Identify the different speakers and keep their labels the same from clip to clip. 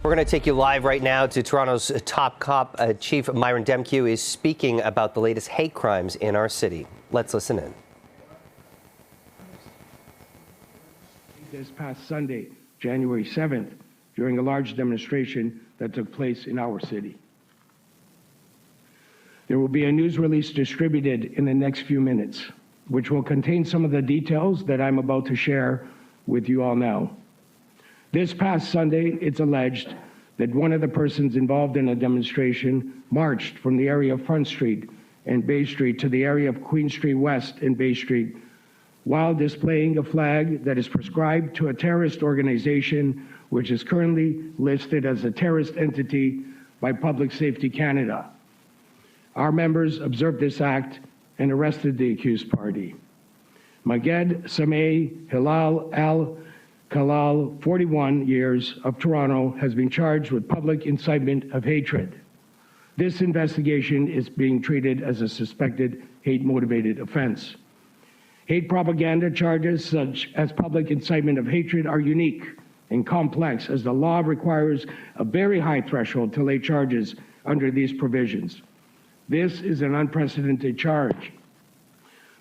Speaker 1: We're going to take you live right now to Toronto's top cop. Chief Myron Demkiw is speaking about the latest hate crimes in our city. Let's listen in.
Speaker 2: This past Sunday, January 7th, during a large demonstration that took place in our city. There will be a news release distributed in the next few minutes, which will contain some of the details that I'm about to share with you all now. This past Sunday, it's alleged that one of the persons involved in a demonstration marched from the area of Front Street and Bay Street to the area of Queen Street West and Bay Street while displaying a flag that is prescribed to a terrorist organization which is currently listed as a terrorist entity by Public Safety Canada. Our members observed this act and arrested the accused party. Maged Sameh Hilal Al-Khalal, 41 years, of Toronto, has been charged with public incitement of hatred. This investigation is being treated as a suspected hate-motivated offense. Hate propaganda charges such as public incitement of hatred are unique and complex, as the law requires a very high threshold to lay charges under these provisions. This is an unprecedented charge.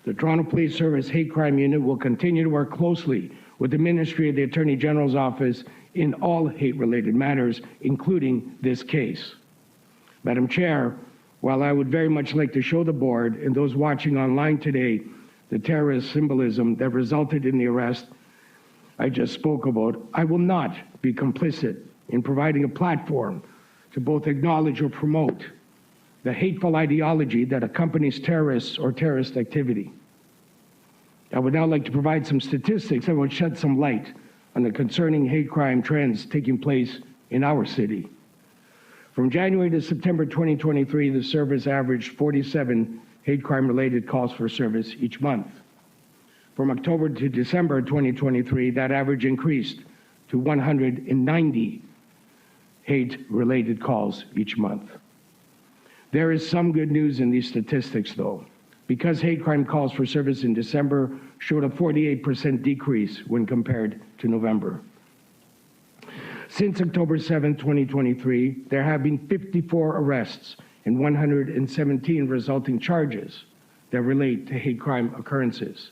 Speaker 2: The Toronto Police Service Hate Crime Unit will continue to work closely with the Ministry of the Attorney General's Office in all hate-related matters, including this case. Madam Chair, while I would very much like to show the board and those watching online today the terrorist symbolism that resulted in the arrest I just spoke about, I will not be complicit in providing a platform to both acknowledge or promote the hateful ideology that accompanies terrorists or terrorist activity. I would now like to provide some statistics that would shed some light on the concerning hate crime trends taking place in our city. From January to September 2023, the service averaged 47 hate crime-related calls for service each month. From October to December 2023, that average increased to 190 hate-related calls each month. There is some good news in these statistics, though, because hate crime calls for service in December showed a 48% decrease when compared to November. Since October 7, 2023, there have been 54 arrests and 117 resulting charges that relate to hate crime occurrences.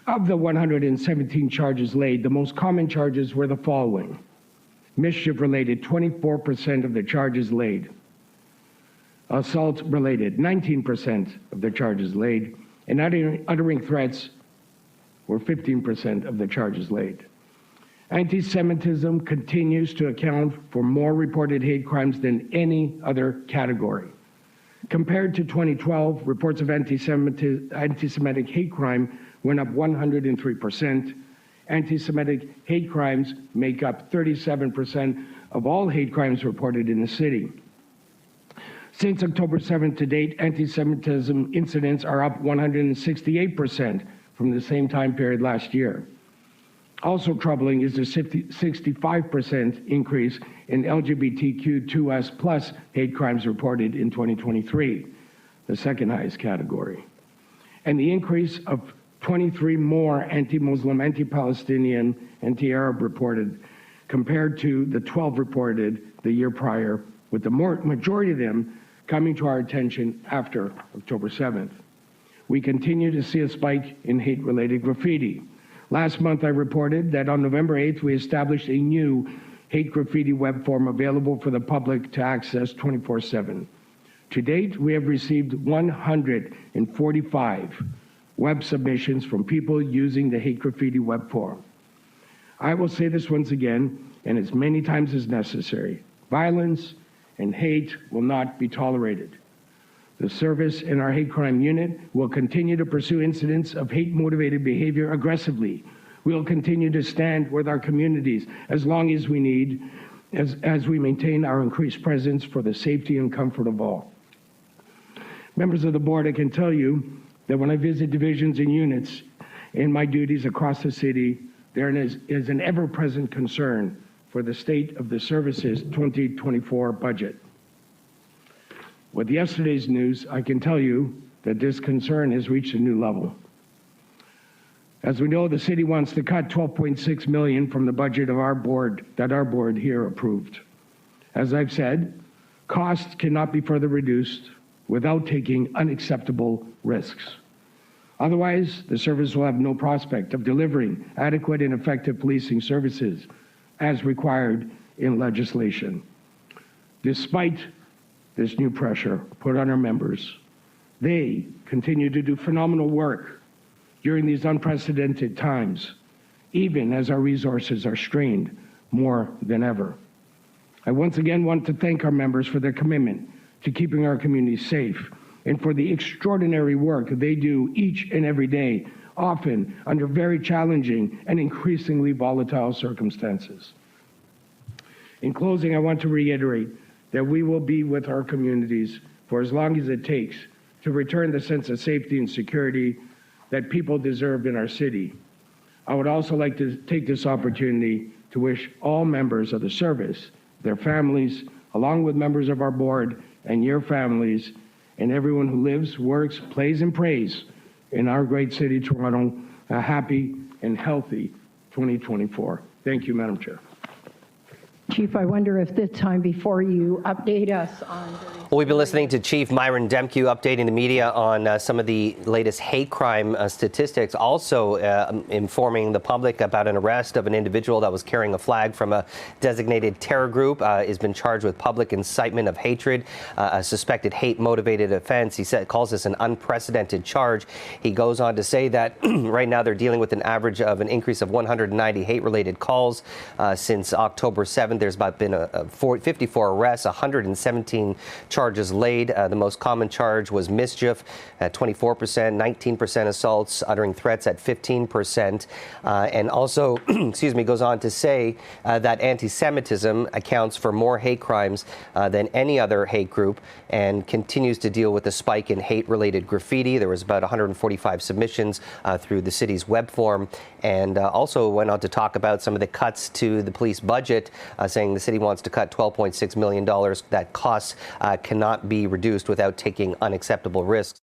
Speaker 2: Of the 117 charges laid, the most common charges were the following: mischief-related, 24% of the charges laid; assault-related, 19% of the charges laid; and uttering threats were 15% of the charges laid. Anti-Semitism continues to account for more reported hate crimes than any other category. Compared to 2012, reports of anti-Semitic hate crime went up 103%. Anti-Semitic hate crimes make up 37% of all hate crimes reported in the city. Since October 7th to date, anti-Semitism incidents are up 168% from the same time period last year. Also troubling is the 65% increase in LGBTQ2S+ hate crimes reported in 2023, the second highest category. And the increase of 23 more anti-Muslim, anti-Palestinian, anti-Arab reported compared to the 12 reported the year prior, with the majority of them coming to our attention after October 7th. We continue to see a spike in hate-related graffiti. Last month, I reported that on November 8th, we established a new hate graffiti web form available for the public to access 24/7. To date, we have received 145 web submissions from people using the hate graffiti web form. I will say this once again, and as many times as necessary: violence and hate will not be tolerated. The service in our hate crime unit will continue to pursue incidents of hate-motivated behavior aggressively. We'll continue to stand with our communities as long as we need, as we maintain our increased presence for the safety and comfort of all. Members of the board, I can tell you that when I visit divisions and units in my duties across the city, there is an ever-present concern for the state of the service's 2024 budget. With yesterday's news, I can tell you that this concern has reached a new level. As we know, the city wants to cut $12.6 million from the budget of our board, that our board here approved. As I've said, costs cannot be further reduced without taking unacceptable risks. Otherwise, the service will have no prospect of delivering adequate and effective policing services as required in legislation. Despite this new pressure put on our members, they continue to do phenomenal work during these unprecedented times, even as our resources are strained more than ever. I once again want to thank our members for their commitment to keeping our community safe and for the extraordinary work they do each and every day, often under very challenging and increasingly volatile circumstances. In closing, I want to reiterate that we will be with our communities for as long as it takes to return the sense of safety and security that people deserve in our city. I would also like to take this opportunity to wish all members of the service, their families, along with members of our board and your families, and everyone who lives, works, plays, and prays in our great city, Toronto, a happy and healthy 2024. Thank you, Madam Chair.
Speaker 3: Chief, I wonder if this time before you update us on...
Speaker 1: Well, we've been listening to Chief Myron Demkiw updating the media on some of the latest hate crime statistics, also informing the public about an arrest of an individual that was carrying a flag from a designated terror group, has been charged with public incitement of hatred, a suspected hate-motivated offense. He calls this an unprecedented charge. He goes on to say that right now they're dealing with an average of an increase of 190 hate-related calls since October 7th. There's been 54 arrests, 117 charges laid. The most common charge was mischief at 24%, 19% assaults, uttering threats at 15%, and also, goes on to say that anti-Semitism accounts for more hate crimes than any other hate group, and continues to deal with a spike in hate-related graffiti. There was about 145 submissions through the city's web form, and also went on to talk about some of the cuts to the police budget, saying the city wants to cut $12.6 million. That costs cannot be reduced without taking unacceptable risks.